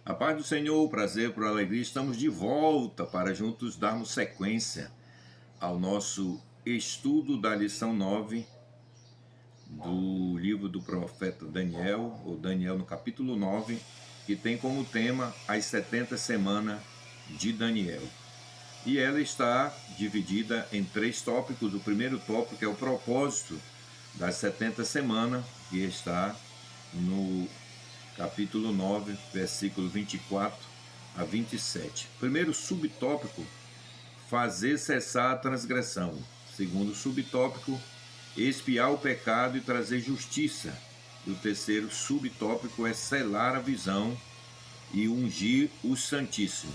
A paz do Senhor, o prazer, por alegria, estamos de volta para juntos darmos sequência ao nosso estudo da lição 9 do livro do profeta Daniel, ou Daniel no capítulo 9, que tem como tema as 70 semanas de Daniel. E ela está dividida em 3 tópicos. O primeiro tópico é o propósito das 70 semanas, que está no capítulo 9, versículo 24 a 27. Primeiro subtópico, fazer cessar a transgressão. Segundo subtópico, expiar o pecado e trazer justiça. E o terceiro subtópico é selar a visão e ungir o Santíssimo.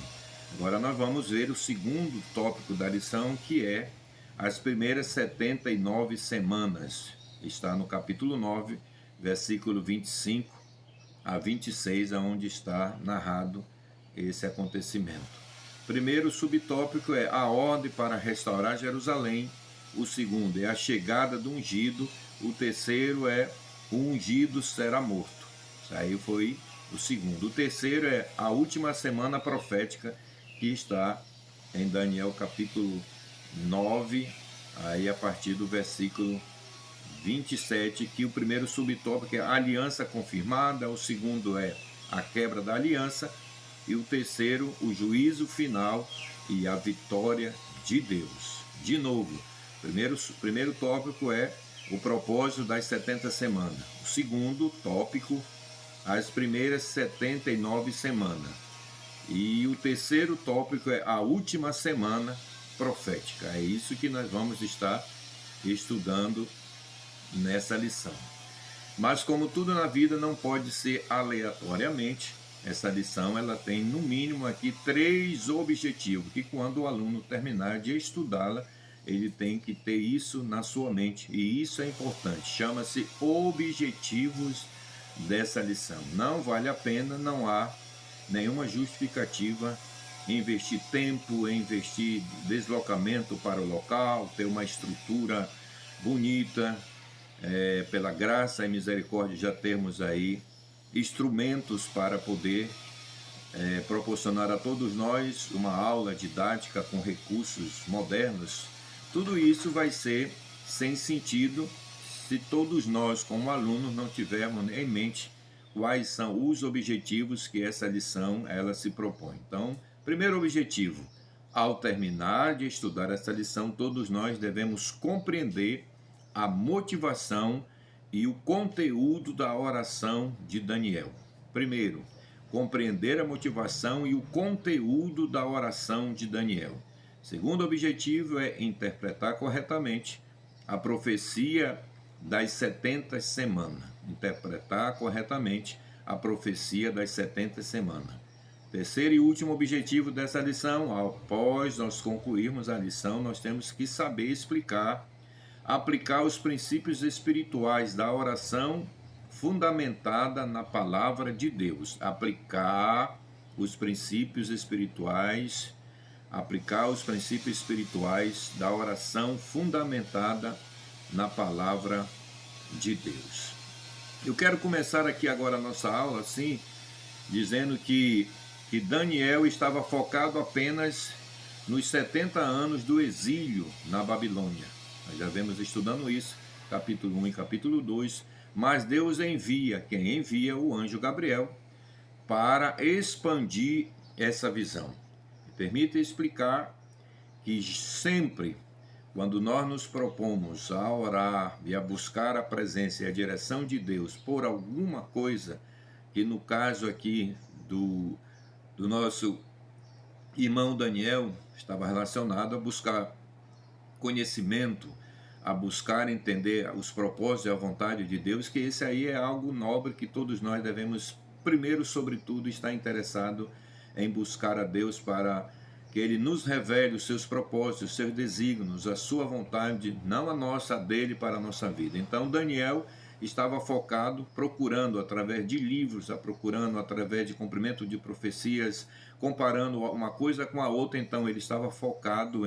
Agora nós vamos ver o segundo tópico da lição, que é as primeiras 79 semanas. Está no capítulo 9, versículo 25 a 26, aonde está narrado esse acontecimento. Primeiro subtópico é a ordem para restaurar Jerusalém. O segundo é a chegada do ungido. O terceiro é o ungido será morto. Isso aí foi o segundo. O terceiro é a última semana profética, que está em Daniel capítulo 9, aí a partir do versículo 27, que o primeiro subtópico é a aliança confirmada, o segundo é a quebra da aliança, e o terceiro, o juízo final e a vitória de Deus. De novo, primeiro tópico é o propósito das 70 semanas. O segundo tópico, as primeiras 79 semanas. E o terceiro tópico é a última semana profética. É isso que nós vamos estar estudando nessa lição. Mas como tudo na vida não pode ser aleatoriamente, essa lição ela tem no mínimo aqui 3 objetivos, que quando o aluno terminar de estudá-la, ele tem que ter isso na sua mente, e isso é importante. Chama-se objetivos dessa lição. Não vale a pena, não há nenhuma justificativa investir tempo, investir deslocamento para o local, ter uma estrutura bonita. Pela graça e misericórdia já temos aí instrumentos para poder proporcionar a todos nós uma aula didática com recursos modernos. Tudo isso vai ser sem sentido se todos nós, como alunos, não tivermos em mente quais são os objetivos que essa lição ela se propõe. Então, primeiro objetivo, ao terminar de estudar essa lição, todos nós devemos compreender a motivação e o conteúdo da oração de Daniel. Primeiro, compreender a motivação e o conteúdo da oração de Daniel. Segundo objetivo é interpretar corretamente a profecia das 70 semanas. Interpretar corretamente a profecia das 70 semanas. Terceiro e último objetivo dessa lição, após nós concluirmos a lição, nós temos que saber explicar, aplicar os princípios espirituais da oração fundamentada na palavra de Deus. Aplicar os princípios espirituais da oração fundamentada na palavra de Deus. Eu quero começar aqui agora a nossa aula assim, dizendo que Daniel estava focado apenas nos 70 anos do exílio na Babilônia. Nós já vemos estudando isso, capítulo 1 e capítulo 2, mas Deus envia o anjo Gabriel para expandir essa visão. Me permita explicar que sempre, quando nós nos propomos a orar e a buscar a presença e a direção de Deus por alguma coisa, que no caso aqui do nosso irmão Daniel estava relacionado a buscar conhecimento, a buscar entender os propósitos e a vontade de Deus, que esse aí é algo nobre que todos nós devemos, primeiro, sobretudo, estar interessado em buscar a Deus para que Ele nos revele os seus propósitos, os seus desígnios, a sua vontade, não a nossa, a dele para a nossa vida. Então Daniel estava focado, procurando através de livros, procurando através de cumprimento de profecias, comparando uma coisa com a outra. Então ele estava focado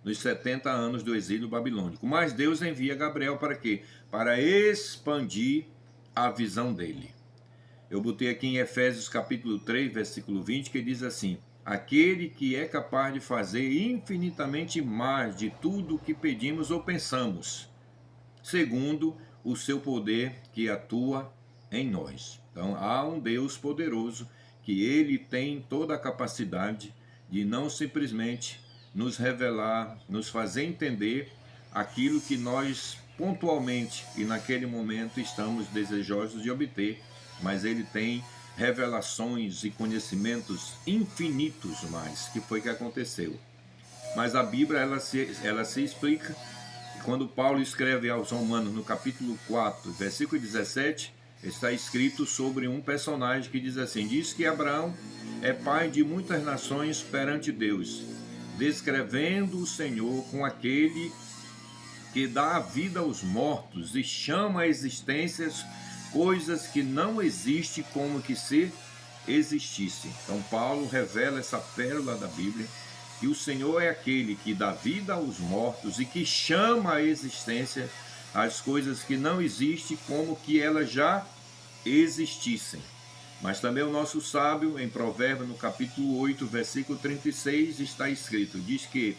nos 70 anos do exílio babilônico. Mas Deus envia Gabriel para quê? Para expandir a visão dele. Eu botei aqui em Efésios capítulo 3, versículo 20, que diz assim: aquele que é capaz de fazer infinitamente mais de tudo o que pedimos ou pensamos, segundo o seu poder que atua em nós. Então, há um Deus poderoso que ele tem toda a capacidade de não simplesmente nos revelar, nos fazer entender aquilo que nós pontualmente e naquele momento estamos desejosos de obter, mas ele tem revelações e conhecimentos infinitos mais, que foi que aconteceu. Mas a Bíblia ela se explica. Quando Paulo escreve aos Romanos, no capítulo 4, versículo 17, está escrito sobre um personagem que diz assim: diz que Abraão é pai de muitas nações perante Deus, descrevendo o Senhor com aquele que dá a vida aos mortos e chama a existências coisas que não existem como que se existissem. Então Paulo revela essa pérola da Bíblia, que o Senhor é aquele que dá vida aos mortos e que chama a existência as coisas que não existem como que elas já existissem. Mas também o nosso sábio, em Provérbios, no capítulo 8, versículo 36, está escrito, diz que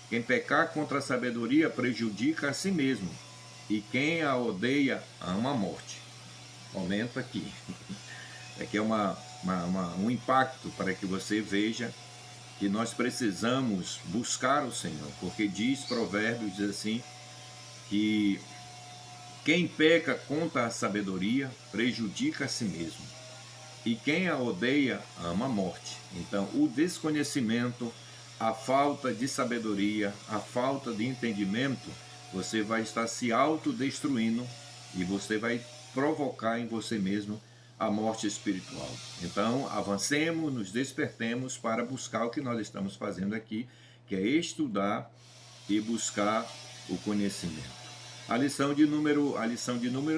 quem pecar contra a sabedoria prejudica a si mesmo, e quem a odeia ama a morte. Comenta aqui. Aqui é um impacto para que você veja que nós precisamos buscar o Senhor, porque diz Provérbios, diz assim, que quem peca contra a sabedoria prejudica a si mesmo, e quem a odeia ama a morte. Então, o desconhecimento, a falta de sabedoria, a falta de entendimento, você vai estar se autodestruindo e você vai provocar em você mesmo a morte espiritual. Então, avancemos, nos despertemos para buscar o que nós estamos fazendo aqui, que é estudar e buscar o conhecimento. A lição de número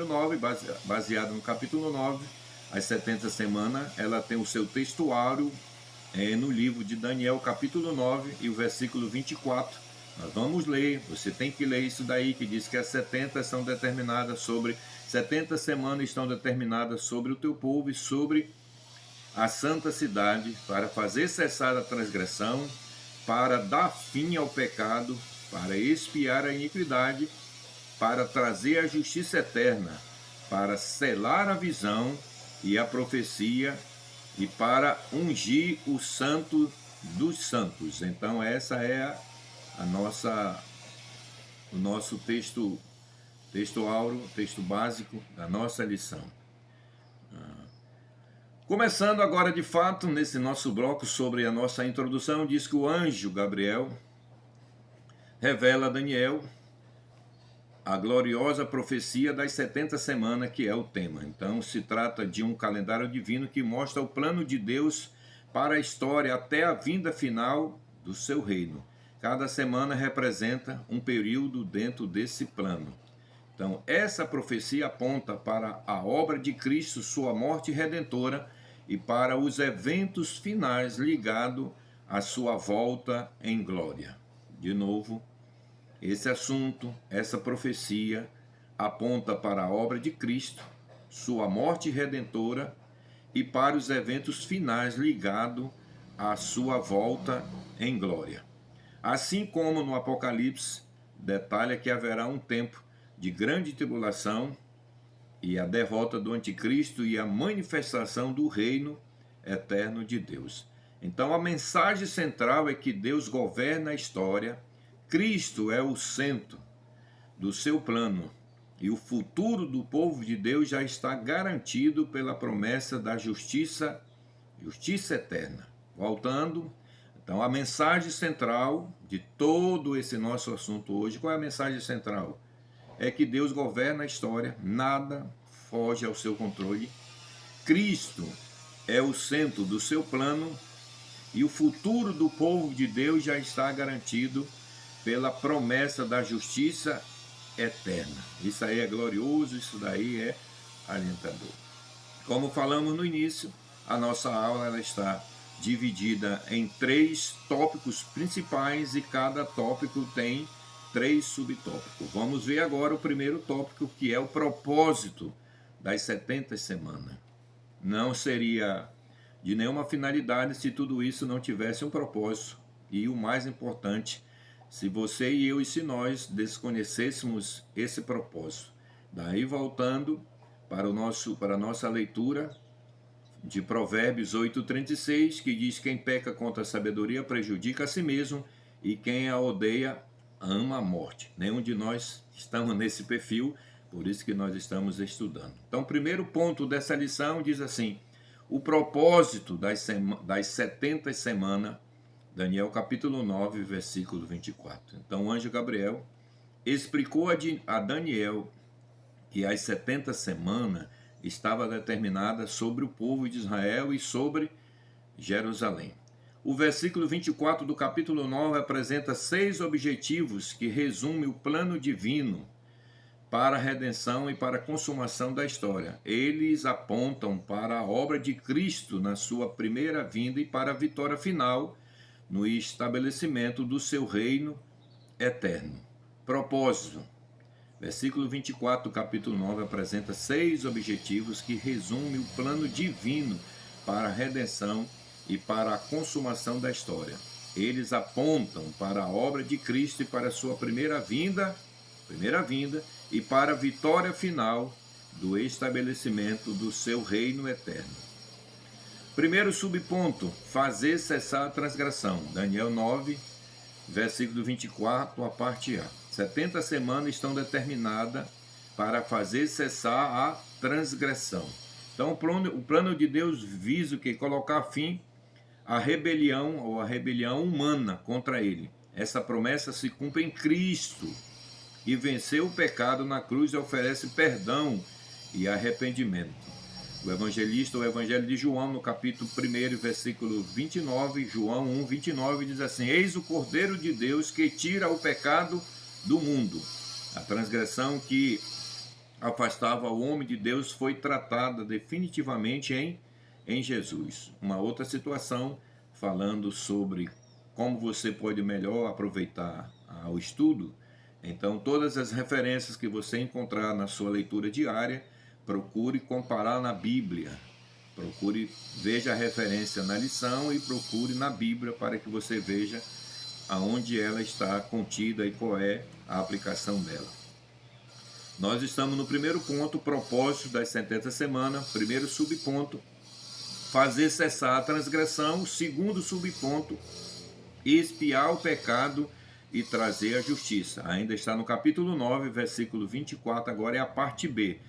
9, baseada no capítulo 9, as 70 semanas, ela tem o seu textuário no livro de Daniel, capítulo 9, e o versículo 24. Nós vamos ler, você tem que ler isso daí, que diz que as 70 são determinadas sobre, 70 semanas estão determinadas sobre o teu povo e sobre a santa cidade, para fazer cessar a transgressão, para dar fim ao pecado, para expiar a iniquidade, para trazer a justiça eterna, para selar a visão e a profecia, e para ungir o santo dos santos. Então essa é o nosso texto áureo, texto básico da nossa lição. Começando agora de fato nesse nosso bloco sobre a nossa introdução, diz que o anjo Gabriel revela a Daniel a gloriosa profecia das 70 semanas, que é o tema. Então se trata de um calendário divino que mostra o plano de Deus para a história até a vinda final do seu reino. Cada semana representa um período dentro desse plano. Então essa profecia aponta para a obra de Cristo, sua morte redentora, e para os eventos finais ligados à sua volta em glória. De novo, esse assunto, essa profecia, aponta para a obra de Cristo, sua morte redentora, e para os eventos finais ligados à sua volta em glória. Assim como no Apocalipse, detalha que haverá um tempo de grande tribulação e a derrota do anticristo e a manifestação do reino eterno de Deus. Então a mensagem central é que Deus governa a história, Cristo é o centro do seu plano e o futuro do povo de Deus já está garantido pela promessa da justiça eterna. Voltando, então a mensagem central de todo esse nosso assunto hoje, qual é a mensagem central? É que Deus governa a história, nada foge ao seu controle. Cristo é o centro do seu plano e o futuro do povo de Deus já está garantido pela promessa da justiça eterna. Isso aí é glorioso, isso daí é alentador. Como falamos no início, a nossa aula ela está dividida em 3 tópicos principais e cada tópico tem 3 subtópicos. Vamos ver agora o primeiro tópico, que é o propósito das 70 semanas. não seria de nenhuma finalidade se tudo isso não tivesse um propósito. E o mais importante, se você e eu e se nós desconhecêssemos esse propósito. Daí voltando para a nossa leitura de Provérbios 8:36, que diz: quem peca contra a sabedoria prejudica a si mesmo, e quem a odeia ama a morte. Nenhum de nós estamos nesse perfil, por isso que nós estamos estudando. Então, o primeiro ponto dessa lição diz assim: o propósito das 70 semanas, Daniel capítulo 9, versículo 24. Então, o anjo Gabriel explicou a Daniel que as 70 semanas estava determinada sobre o povo de Israel e sobre Jerusalém. O versículo 24 do capítulo 9 apresenta 6 objetivos que resumem o plano divino para a redenção e para a consumação da história. Eles apontam para a obra de Cristo na sua primeira vinda e para a vitória final no estabelecimento do seu reino eterno. Propósito. Versículo 24 do capítulo 9 apresenta 6 objetivos que resumem o plano divino para a redenção e para a consumação da história. Eles apontam para a obra de Cristo e para a sua primeira vinda e para a vitória final do estabelecimento do seu reino eterno. Primeiro subponto, fazer cessar a transgressão. Daniel 9, versículo 24, a parte A. 70 semanas estão determinadas para fazer cessar a transgressão. Então, o plano de Deus visa que colocar fim à rebelião ou à rebelião humana contra ele. Essa promessa se cumpre em Cristo e venceu o pecado na cruz e oferece perdão e arrependimento. O evangelista, o evangelho de João, no capítulo 1, versículo 29, João 1, 29, diz assim: eis o Cordeiro de Deus que tira o pecado do mundo. A transgressão que afastava o homem de Deus foi tratada definitivamente em Jesus. Uma outra situação, falando sobre como você pode melhor aproveitar o estudo. Então, todas as referências que você encontrar na sua leitura diária, procure comparar na Bíblia. Veja a referência na lição e procure na Bíblia para que você veja aonde ela está contida e qual é a aplicação dela. Nós estamos no primeiro ponto, propósito das 70 semanas. Primeiro subponto, fazer cessar a transgressão. O segundo subponto, expiar o pecado e trazer a justiça. Ainda está no capítulo 9, versículo 24, agora é a parte B.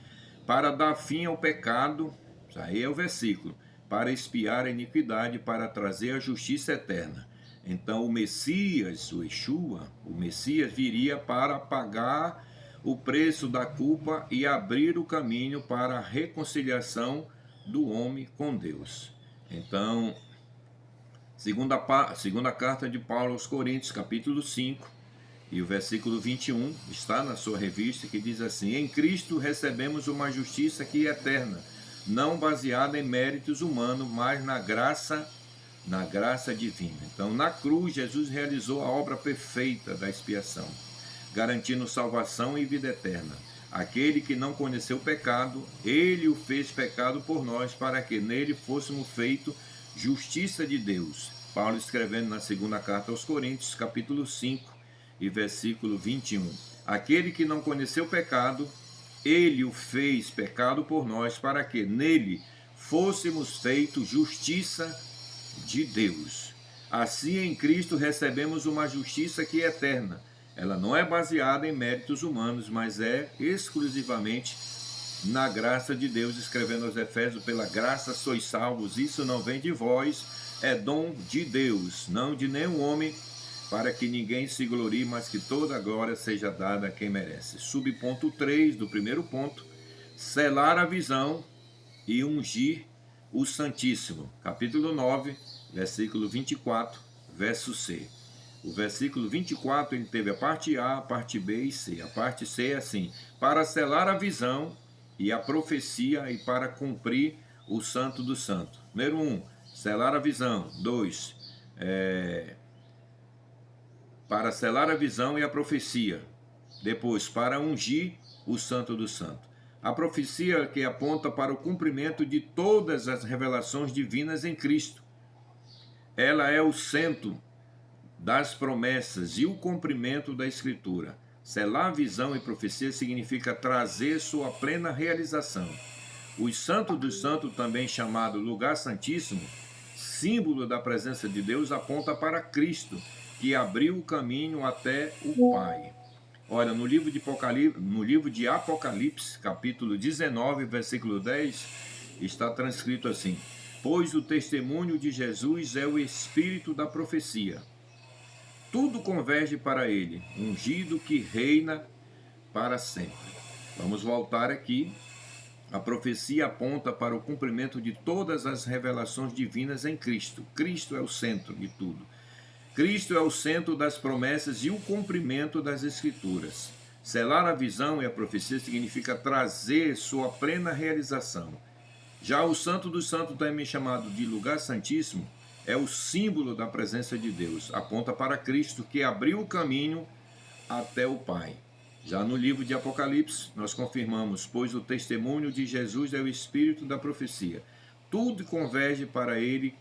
Para dar fim ao pecado, aí é o versículo, para expiar a iniquidade, para trazer a justiça eterna. Então o Messias, o Yeshua, o Messias viria para pagar o preço da culpa e abrir o caminho para a reconciliação do homem com Deus. Então, segunda carta de Paulo aos Coríntios, capítulo 5, e o versículo 21, está na sua revista, que diz assim: em Cristo recebemos uma justiça que é eterna, não baseada em méritos humanos, mas na graça divina. Então, na cruz, Jesus realizou a obra perfeita da expiação, garantindo salvação e vida eterna. Aquele que não conheceu o pecado, ele o fez pecado por nós, para que nele fôssemos feitos justiça de Deus. Paulo escrevendo na segunda carta aos Coríntios, capítulo 5 e versículo 21. Aquele que não conheceu o pecado, ele o fez pecado por nós, para que nele fôssemos feitos justiça de Deus. Assim, em Cristo recebemos uma justiça que é eterna. Ela não é baseada em méritos humanos, mas é exclusivamente na graça de Deus, escrevendo aos Efésios: pela graça sois salvos, isso não vem de vós, é dom de Deus, não de nenhum homem, para que ninguém se glorie, mas que toda a glória seja dada a quem merece. Subponto 3 do primeiro ponto, selar a visão e ungir o Santíssimo. Capítulo 9, versículo 24, verso C. O versículo 24, ele teve a parte A, a parte B e C. A parte C é assim: para selar a visão e a profecia e para cumprir o santo do santo. Número 1, selar a visão. 2, para selar a visão e a profecia. Depois, para ungir o santo do santo. A profecia que aponta para o cumprimento de todas as revelações divinas em Cristo. Ela é o centro das promessas e o cumprimento da Escritura. Selar visão e profecia significa trazer sua plena realização. Os santos dos santos, também chamado lugar santíssimo, símbolo da presença de Deus, aponta para Cristo, que abriu o caminho até o Pai. Olha, no livro de Apocalipse, capítulo 19, versículo 10, está transcrito assim: pois o testemunho de Jesus é o espírito da profecia. Tudo converge para ele, ungido que reina para sempre. Vamos voltar aqui. A profecia aponta para o cumprimento de todas as revelações divinas em Cristo. Cristo é o centro de tudo. Cristo é o centro das promessas e o cumprimento das Escrituras. Selar a visão e a profecia significa trazer sua plena realização. Já o Santo dos Santos, também chamado de lugar santíssimo, é o símbolo da presença de Deus. Aponta para Cristo, que abriu o caminho até o Pai. Já no livro de Apocalipse, nós confirmamos, pois o testemunho de Jesus é o espírito da profecia. Tudo converge para ele,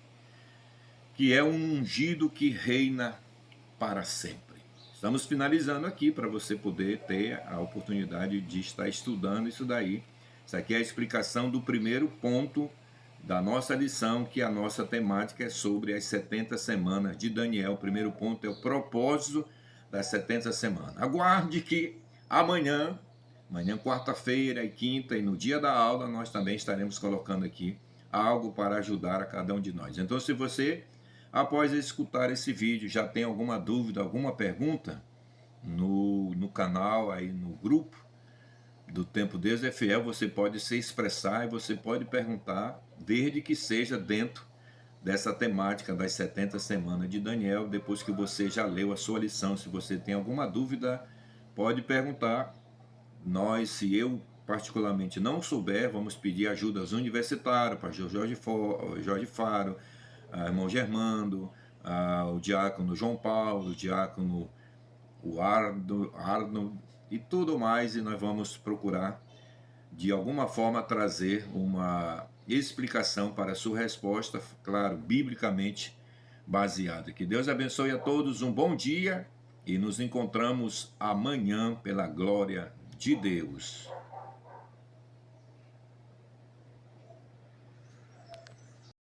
que é um ungido que reina para sempre. Estamos finalizando aqui para você poder ter a oportunidade de estar estudando isso daí. Isso aqui é a explicação do primeiro ponto da nossa lição, que a nossa temática é sobre as 70 semanas de Daniel. O primeiro ponto é o propósito das 70 semanas. Aguarde que amanhã, quarta-feira e quinta, e no dia da aula, nós também estaremos colocando aqui algo para ajudar a cada um de nós. Então, se você, após escutar esse vídeo, já tem alguma dúvida, alguma pergunta, no canal, aí no grupo do Tempo Deus é Fiel, você pode se expressar e você pode perguntar, desde que seja dentro dessa temática das 70 semanas de Daniel, depois que você já leu a sua lição. Se você tem alguma dúvida, pode perguntar. Nós, se eu particularmente não souber, vamos pedir ajuda aos universitários, para Jorge Faro, irmão Germando, o diácono João Paulo, o diácono Arno e tudo mais, e nós vamos procurar de alguma forma trazer uma explicação para a sua resposta, claro, biblicamente baseada. Que Deus abençoe a todos, um bom dia e nos encontramos amanhã pela glória de Deus.